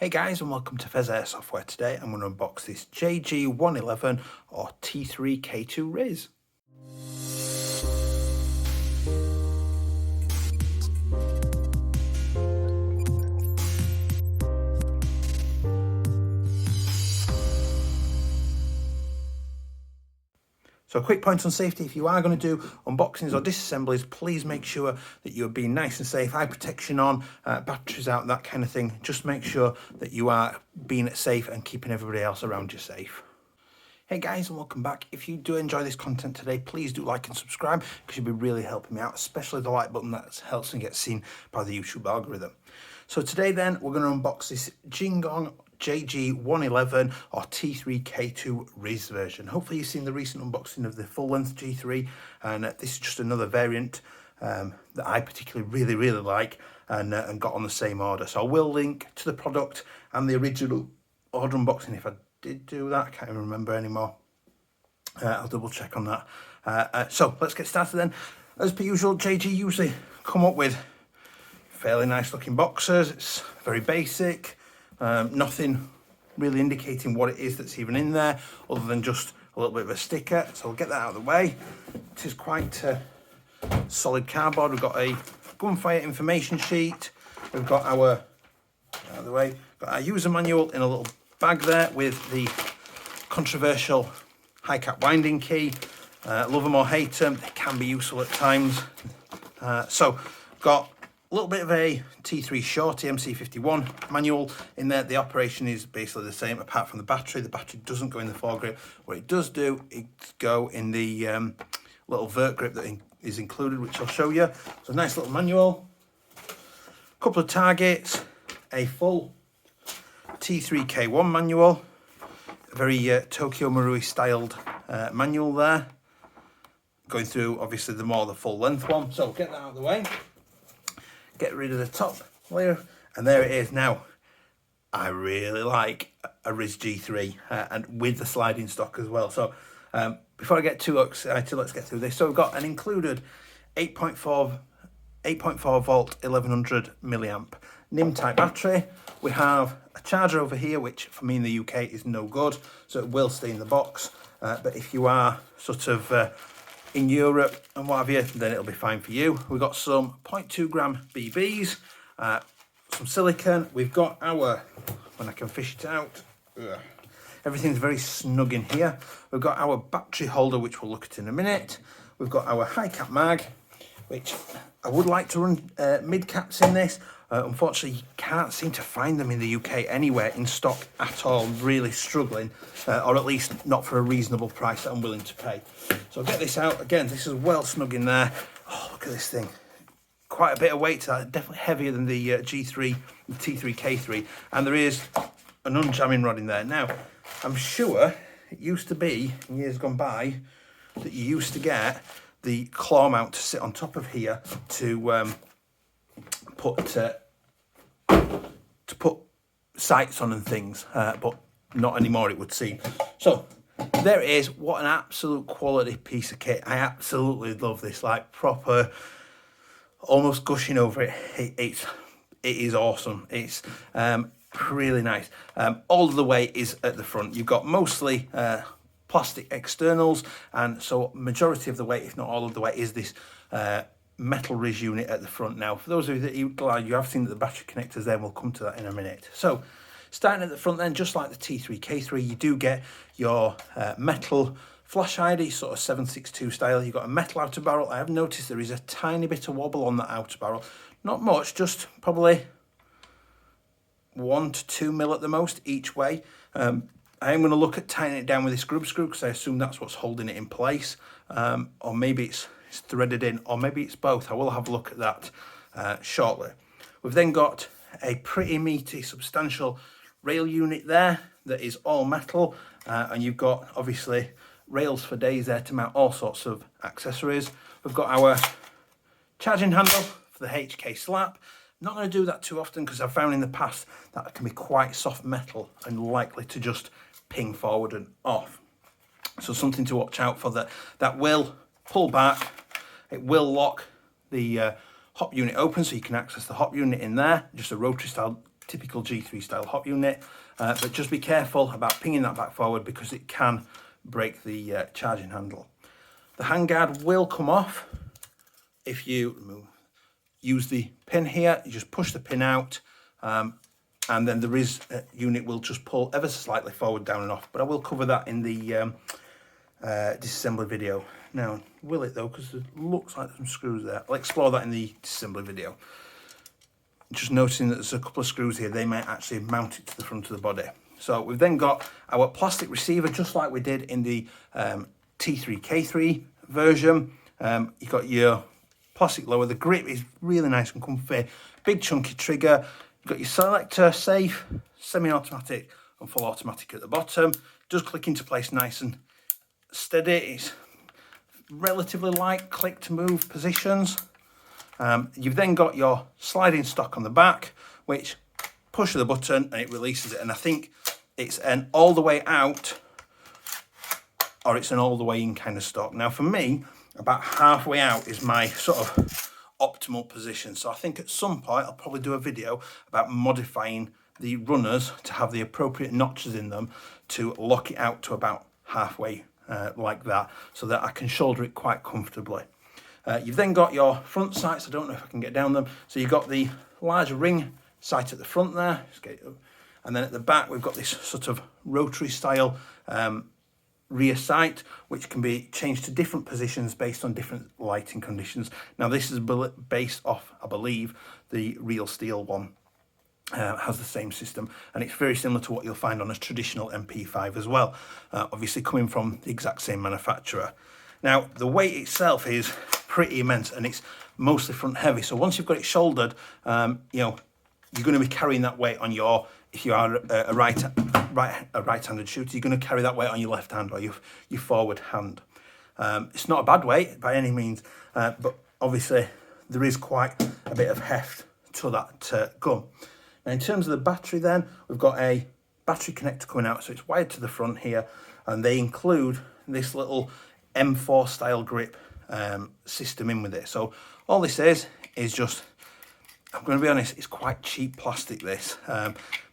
Hey guys, and welcome to Pheas Airsoft, where today I'm going to unbox this Gg111 or T3-K2 Riz. So a quick point on safety: if you are going to do unboxings or disassemblies, please make sure that you're being nice and safe, eye protection on, batteries out, that kind of thing. Just make sure that you are being safe and keeping everybody else around you safe. Hey guys, and welcome back. If you do enjoy this content today, please do like and subscribe, because you'll be really helping me out, especially the like button. That helps me get seen by the YouTube algorithm. So today then, we're going to unbox this Jing Gong Jg111 or T3-K2 Riz version. Hopefully you've seen the recent unboxing of the full length G3, and this is just another variant that I particularly really like and got on the same order. So I will link to the product and the original order unboxing if I did do that. I can't even remember anymore. I'll double check on that. So let's get started then. As per usual, JG usually come up with fairly nice looking boxes. It's very basic. Nothing really indicating what it is that's even in there, other than just a little bit of a sticker. So we'll get that out of the way. It is quite solid cardboard. We've got a Gunfire information sheet. We've got our, out of the way, got our user manual in a little bag there with the controversial high cap winding key. Love them or hate them, they can be useful at times. So got a little bit of a T3 Shorty MC51 manual in there. The operation is basically the same apart from the battery. The battery doesn't go in the foregrip. What it does do, it go in the little vert grip that is included, which I'll show you. So a nice little manual, a couple of targets, a full T3-K1 manual, a very Tokyo Marui styled manual there, going through obviously the full length one. So get that out of the way, get rid of the top layer, and there it is. Now I really like a Riz G3 and with the sliding stock as well. So before I get too excited, let's get through this. So we've got an included 8.4 volt 1100 milliamp NIM type battery. We have a charger over here, which for me in the UK is no good, so it will stay in the box. But if you are sort of in Europe and what have you, then it'll be fine for you. We've got some 0.2 gram BBs, some silicone. We've got our, when I can fish it out, everything's very snug in here. We've got our battery holder, which we'll look at in a minute. We've got our high cap mag, which I would like to run mid caps in this. Unfortunately, you can't seem to find them in the UK anywhere in stock at all. Really struggling, or at least not for a reasonable price that I'm willing to pay. So I'll get this out. Again, this is well snug in there. Oh, look at this thing. Quite a bit of weight to that. Definitely heavier than the G3, the T3-K3. And there is an unjamming rod in there. Now, I'm sure it used to be, in years gone by, that you used to get the claw mount to sit on top of here to put sights on and things, but not anymore, it would seem. So there it is. What an absolute quality piece of kit. I absolutely love this, like proper, almost gushing over it. It is awesome. It's really nice. All of the weight is at the front. You've got mostly plastic externals, and so majority of the weight, if not all of the weight, is this metal Riz unit at the front. Now, for those of you that you have seen that the battery connectors there, we'll come to that in a minute. So starting at the front then, just like the T3-K3, you do get your metal flash ID, sort of 7.62 style. You've got a metal outer barrel. I have noticed there is a tiny bit of wobble on that outer barrel. Not much, just probably 1 to 2 mil at the most each way. I am going to look at tightening it down with this grub screw, because I assume that's what's holding it in place. Or maybe it's threaded in, or maybe it's both. I will have a look at that shortly. We've then got a pretty meaty, substantial rail unit there that is all metal, and you've got obviously rails for days there to mount all sorts of accessories. We've got our charging handle for the HK slap. I'm not going to do that too often, because I've found in the past that it can be quite soft metal and likely to just ping forward and off. So something to watch out for. That will pull back. It will lock the hop unit open, so you can access the hop unit in there. Just a rotary style typical G3 style hop unit, but just be careful about pinging that back forward because it can break the charging handle. The handguard will come off if you use the pin here. You just push the pin out, and then the RIS unit will just pull ever so slightly forward, down and off, but I will cover that in the disassembly video. Now, will it though, because it looks like there's some screws there. I'll explore that in the disassembly video. Just noticing that there's a couple of screws here, they might actually mount it to the front of the body. So we've then got our plastic receiver, just like we did in the T3-K2 version. You've got your plastic lower, the grip is really nice and comfy, big chunky trigger. You've got your selector, safe, semi-automatic and full automatic at the bottom. Does click into place nice and steady. It's relatively light click to move positions. You've then got your sliding stock on the back, which push the button and it releases it. And I think it's an all the way out or it's an all the way in kind of stock. Now for me, about halfway out is my sort of optimal position. So I think at some point I'll probably do a video about modifying the runners to have the appropriate notches in them to lock it out to about halfway like that, so that I can shoulder it quite comfortably. You've then got your front sights. I don't know if I can get down them. So you've got the large ring sight at the front there. Just get it up. And then at the back, we've got this sort of rotary style rear sight, which can be changed to different positions based on different lighting conditions. Now this is based off, I believe, the real steel one. Has the same system, and it's very similar to what you'll find on a traditional MP5 as well, obviously coming from the exact same manufacturer. Now the weight itself is pretty immense and it's mostly front heavy, so once you've got it shouldered, you know, you're going to be carrying that weight on your, if you are a right-handed shooter, you're going to carry that weight on your left hand or your forward hand. It's not a bad weight by any means, but obviously there is quite a bit of heft to that gun. Now in terms of the battery then, we've got a battery connector coming out, so it's wired to the front here, and they include this little M4 style grip system in with it. So all this is just, I'm going to be honest, it's quite cheap plastic this,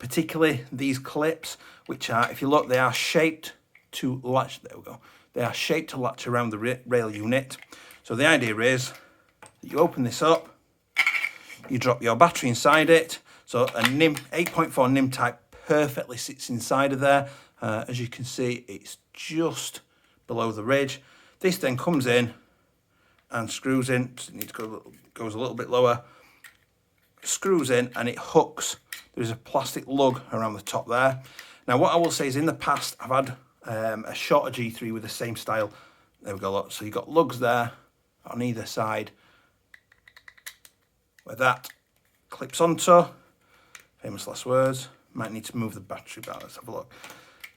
particularly these clips, which are, if you look, they are shaped to latch, there we go, they are shaped to latch around the rail unit. So the idea is that you open this up, you drop your battery inside it. So a NIM 8.4 NIM type perfectly sits inside of there. As you can see, it's just below the ridge. This then comes in and screws in. It needs to go, goes a little bit lower. Screws in and it hooks. There's a plastic lug around the top there. Now what I will say is, in the past I've had a shorter G3 with the same style. There we go. So you've got lugs there on either side where that clips onto. Famous last words. Might need to move the battery back. Let's have a look.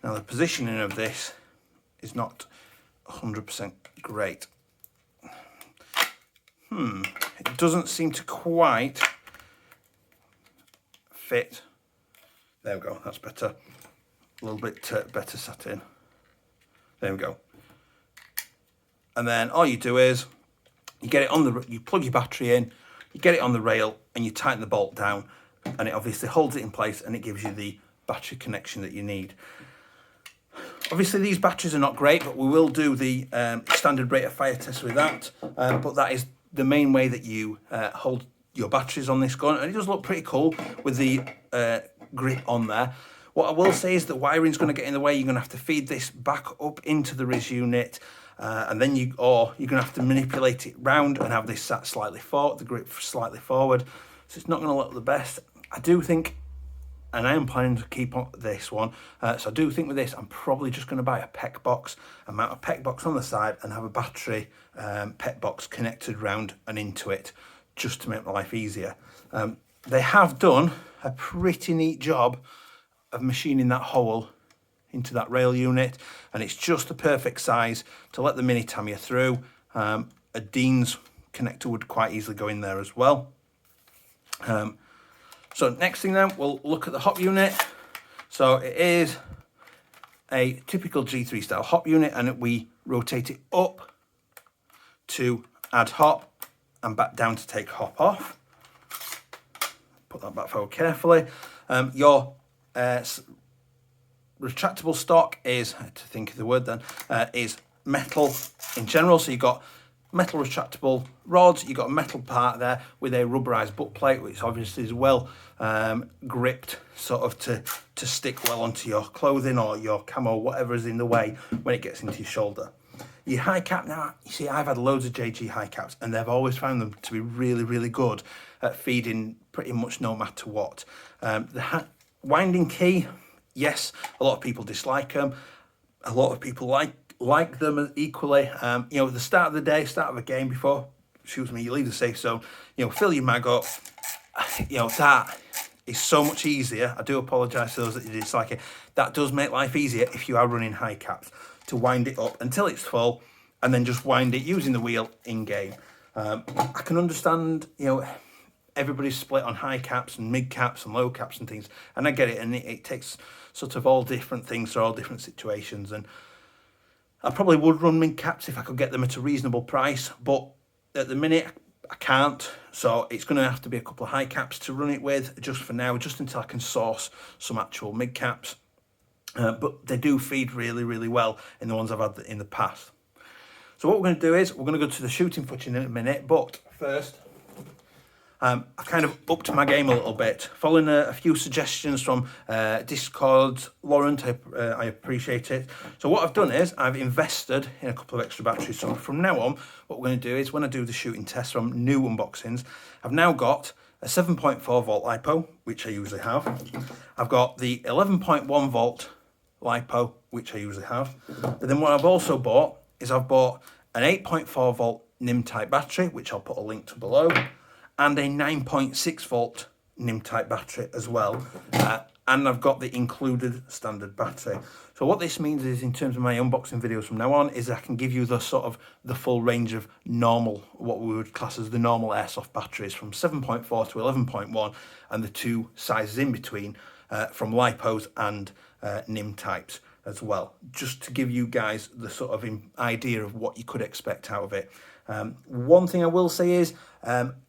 Now the positioning of this is not 100% great. It doesn't seem to quite fit. There we go. That's better. A little bit better sat in. There we go. And then all you do is you get it on the, you plug your battery in, you get it on the rail, and you tighten the bolt down, and it obviously holds it in place and it gives you the battery connection that you need. Obviously these batteries are not great, but we will do the standard rate of fire test with that, but that is the main way that you hold your batteries on this gun, and it does look pretty cool with the grip on there. What I will say is that wiring's going to get in the way. You're going to have to feed this back up into the RIS unit, and then you're going to have to manipulate it round and have this sat slightly forward, the grip slightly forward, so it's not going to look the best. I do think, and I am planning to keep on this one, so I do think with this I'm probably just going to buy a PEC box, and mount a PEC box on the side and have a battery PEC box connected round and into it, just to make my life easier. They have done a pretty neat job of machining that hole into that rail unit, and it's just the perfect size to let the mini Tamiya through. A Dean's connector would quite easily go in there as well. So next thing then, we'll look at the hop unit. So it is a typical G3 style hop unit, and we rotate it up to add hop and back down to take hop off. Put that back forward carefully. Your retractable stock is, I had to think of the word then, is metal in general. So you've got metal retractable rods, you've got a metal part there with a rubberized butt plate, which obviously is well gripped, sort of to stick well onto your clothing or your camo, whatever is in the way when it gets into your shoulder. Your high cap, now, you see, I've had loads of JG high caps and they've always found them to be really, really good at feeding pretty much no matter what. The winding key, yes, a lot of people dislike them. A lot of people like them equally. You know, at the start of the day, start of a game before, excuse me, you leave the safe zone, you know, fill your mag up. You know, that is so much easier. I do apologise to those that dislike it. That does make life easier if you are running high caps, to wind it up until it's full and then just wind it using the wheel in game. I can understand, you know, everybody's split on high caps and mid caps and low caps and things, and I get it, and it takes sort of all different things for all different situations. And I probably would run mid caps if I could get them at a reasonable price, but at the minute I can't, so it's going to have to be a couple of high caps to run it with just for now, just until I can source some actual mid caps. But they do feed really, really well in the ones I've had in the past. So what we're going to do is we're going to go to the shooting footage in a minute, but first I've kind of upped my game a little bit, following a few suggestions from Discord. Laurent, I appreciate it. So what I've done is I've invested in a couple of extra batteries. So from now on, what we're going to do is when I do the shooting test from new unboxings, I've now got a 7.4 volt LiPo, which I usually have. I've got the 11.1 volt LiPo, which I usually have. But then what I've also bought is I've bought an 8.4 volt NIM type battery, which I'll put a link to below, and a 9.6 volt NIM type battery as well. And I've got the included standard battery. So what this means is, in terms of my unboxing videos from now on, is I can give you the sort of the full range of normal, what we would class as the normal airsoft batteries, from 7.4 to 11.1, and the two sizes in between, from LiPos and NIM types as well, just to give you guys the sort of idea of what you could expect out of it. One thing I will say is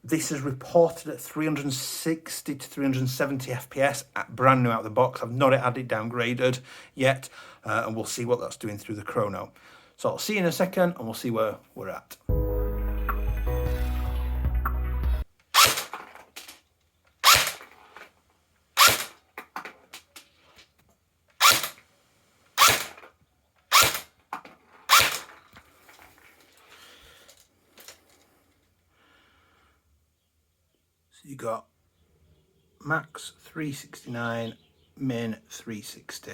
this is reported at 360 to 370 FPS at brand new out of the box. I've not had it downgraded yet, and we'll see what that's doing through the Chrono. So I'll see you in a second and we'll see where we're at. So you got max 369, min 360.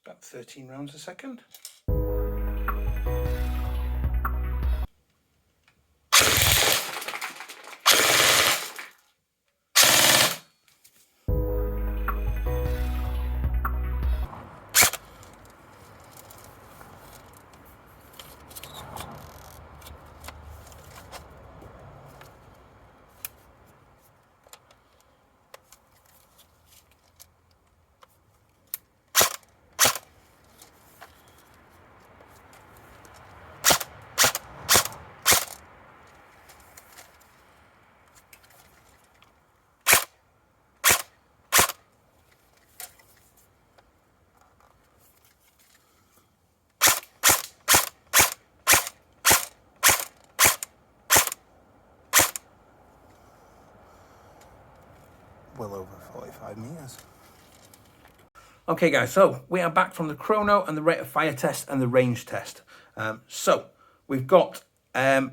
About 13 rounds a second. Well over 45 meters. Okay guys, so we are back from the Chrono and the rate of fire test and the range test. So we've got kind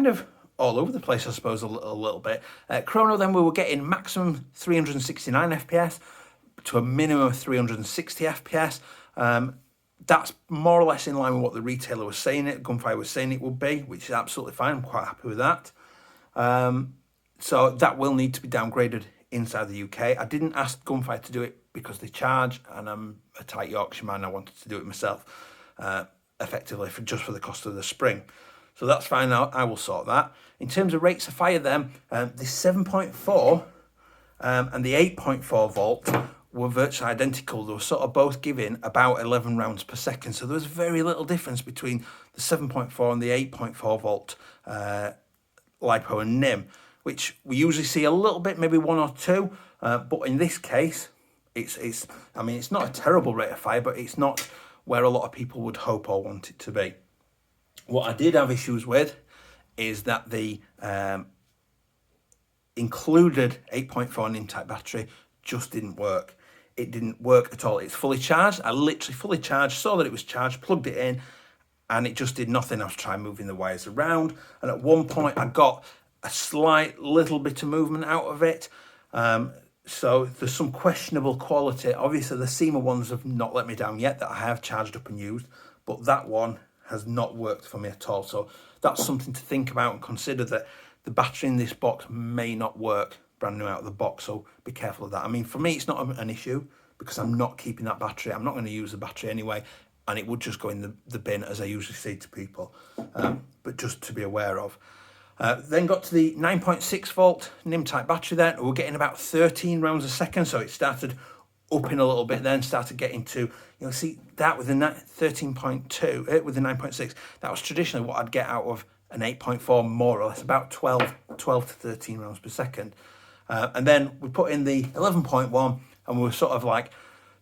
of all over the place, I suppose, a little bit. Chrono, then we were getting maximum 369 FPS to a minimum of 360 FPS. That's more or less in line with what the retailer was saying Gunfire was saying it would be, which is absolutely fine. I'm quite happy with that. So that will need to be downgraded inside the UK. I didn't ask Gunfire to do it because they charge, and I'm a tight Yorkshireman. I wanted to do it myself, effectively just for the cost of the spring. So that's fine. I will sort that. In terms of rates of fire, then the 7.4 and the 8.4 volt were virtually identical. They were sort of both giving about 11 rounds per second. So there was very little difference between the 7.4 and the 8.4 volt LiPo and NIM, which we usually see a little bit, maybe one or two. But in this case, I mean, it's not a terrible rate of fire, but it's not where a lot of people would hope or want it to be. What I did have issues with is that the included 8.4 NIM type battery just didn't work. It didn't work at all. It's fully charged. I literally fully charged, saw that it was charged, plugged it in, and it just did nothing. I was trying moving the wires around, and at one point I got a slight little bit of movement out of it. So there's some questionable quality. Obviously the SEMA ones have not let me down yet that I have charged up and used, but that one has not worked for me at all. So that's something to think about and consider, that the battery in this box may not work brand new out of the box. So be careful of that. I mean, for me, it's not an issue because I'm not keeping that battery. I'm not going to use the battery anyway, and it would just go in the bin, as I usually say to people, but just to be aware of. Then got to the 9.6 volt NIM type battery then. We're getting about 13 rounds a second, so it started upping a little bit, then started getting to, see that with the 13.2, with the 9.6, that was traditionally what I'd get out of an 8.4, more or less, about 12 to 13 rounds per second. And then we put in the 11.1, and we were sort of like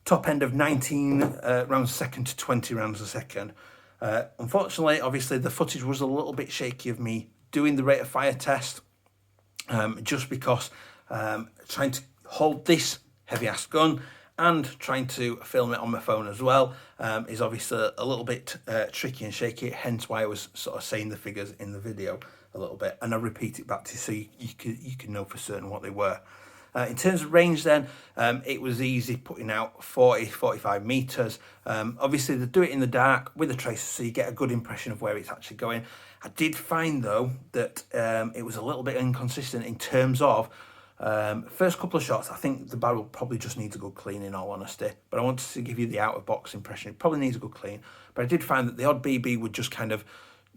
top end of 19 rounds a second to 20 rounds a second. Unfortunately, obviously, the footage was a little bit shaky of me doing the rate of fire test, just because trying to hold this heavy ass gun and trying to film it on my phone as well is obviously a little bit tricky and shaky, hence why I was sort of saying the figures in the video a little bit, and I repeat it back to you so you can know for certain what they were. In terms of range then, it was easy putting out 40-45 meters. Obviously they do it in the dark with the tracer, so you get a good impression of where it's actually going. I did find though that it was a little bit inconsistent in terms of first couple of shots. I think the barrel probably just needs a good clean, in all honesty, but I wanted to give you the out of box impression. It probably needs a good clean, but I did find that the odd BB would just kind of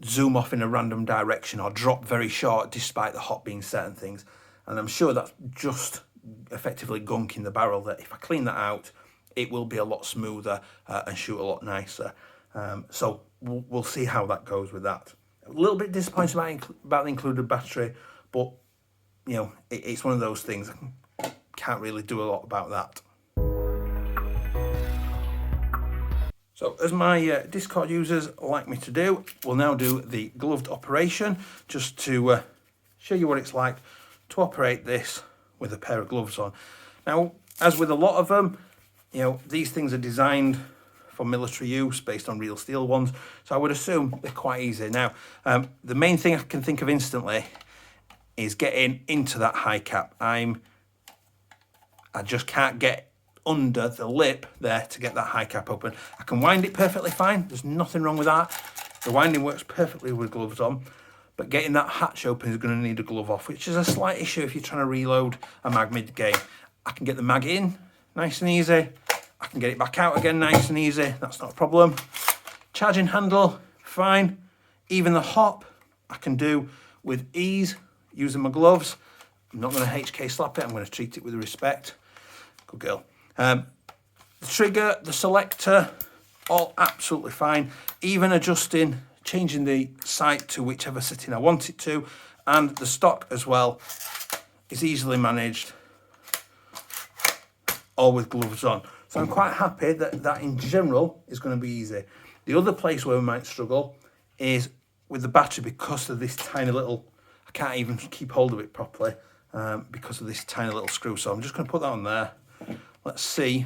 zoom off in a random direction or drop very short despite the hot being set and things. And I'm sure that's just effectively gunking the barrel, that if I clean that out, it will be a lot smoother and shoot a lot nicer. So we'll see how that goes with that. A little bit disappointed about the included battery, but it's one of those things. I can't really do a lot about that. So as my Discord users like me to do, we'll now do the gloved operation, just to show you what it's like to operate this with a pair of gloves on. Now, as with a lot of them, these things are designed for military use based on real steel ones, so I would assume they're quite easy. Now, the main thing I can think of instantly is getting into that high cap. I just can't get under the lip there to get that high cap open. I can wind it perfectly fine. There's nothing wrong with that. The winding works perfectly with gloves on, but getting that hatch open is going to need a glove off, which is a slight issue if you're trying to reload a mag mid-game. I can get the mag in nice and easy. I can get it back out again nice and easy. That's not a problem. Charging handle, fine. Even the hop, I can do with ease using my gloves. I'm not going to HK slap it. I'm going to treat it with respect. Good girl. The trigger, the selector, all absolutely fine. Even adjusting, changing the sight to whichever setting I want it to, and the stock as well is easily managed, all with gloves on. So I'm quite happy that in general is going to be easy. The other place where we might struggle is with the battery, because of this tiny little, I can't even keep hold of it properly because of this tiny little screw. So I'm just going to put that on there. Let's see.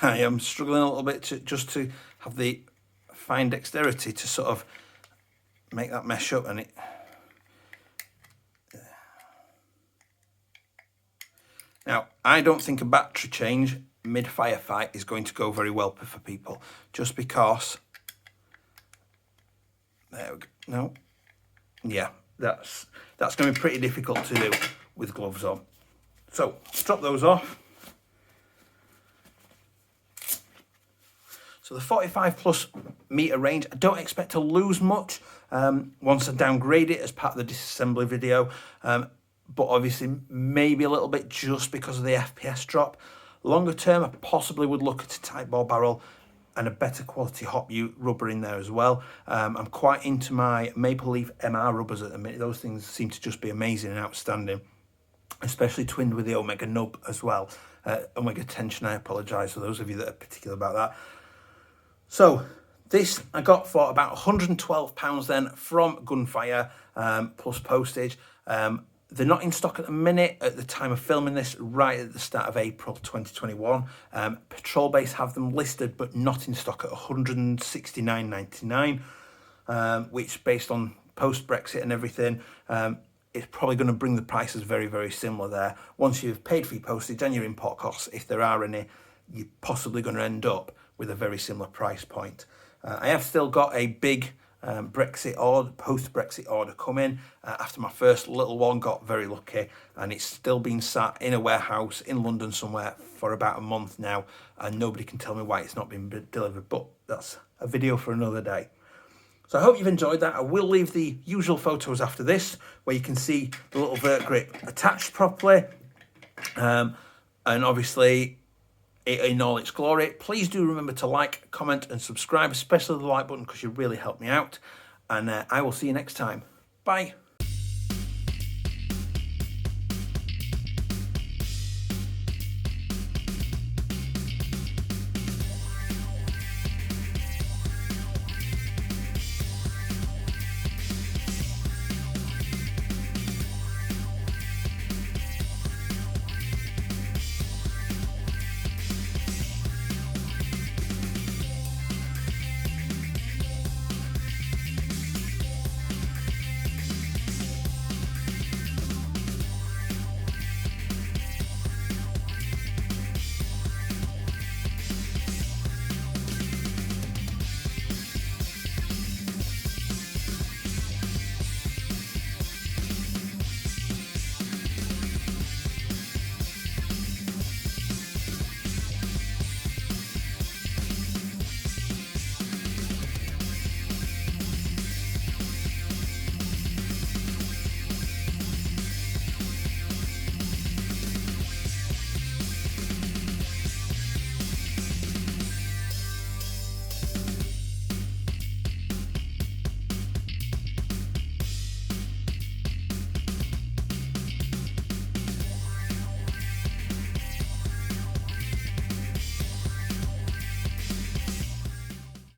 I am struggling a little bit to have the fine dexterity to sort of make that mesh up, and it. Now, I don't think a battery change mid-firefight is going to go very well for people, just because. There we go. No. Yeah, that's going to be pretty difficult to do with gloves on. So, strap those off. So the 45 plus meter range, I don't expect to lose much once I downgrade it as part of the disassembly video. But obviously maybe a little bit just because of the FPS drop. Longer term, I possibly would look at a tight ball barrel and a better quality hot rubber in there as well. I'm quite into my Maple Leaf MR rubbers at the minute. Those things seem to just be amazing and outstanding, especially twinned with the Omega nub as well. Omega tension, I apologise for those of you that are particular about that. So this I got for about £112 then from Gunfire, plus postage. They're not in stock at the minute at the time of filming this, right at the start of April 2021. Patrol Base have them listed but not in stock at £169.99, which based on post-Brexit and everything, it's probably going to bring the prices very, very similar there. Once you've paid for your postage and your import costs, if there are any, you're possibly going to end up with a very similar price point. I have still got a big Brexit order, post-Brexit order coming after my first little one. Got very lucky, and it's still been sat in a warehouse in London somewhere for about a month now, and nobody can tell me why it's not been delivered, but that's a video for another day. So I hope you've enjoyed that. I will leave the usual photos after this, where you can see the little vert grip attached properly, and obviously in all its glory. Please do remember to like, comment and subscribe, especially the like button, because you really help me out. And I will see you next time. Bye.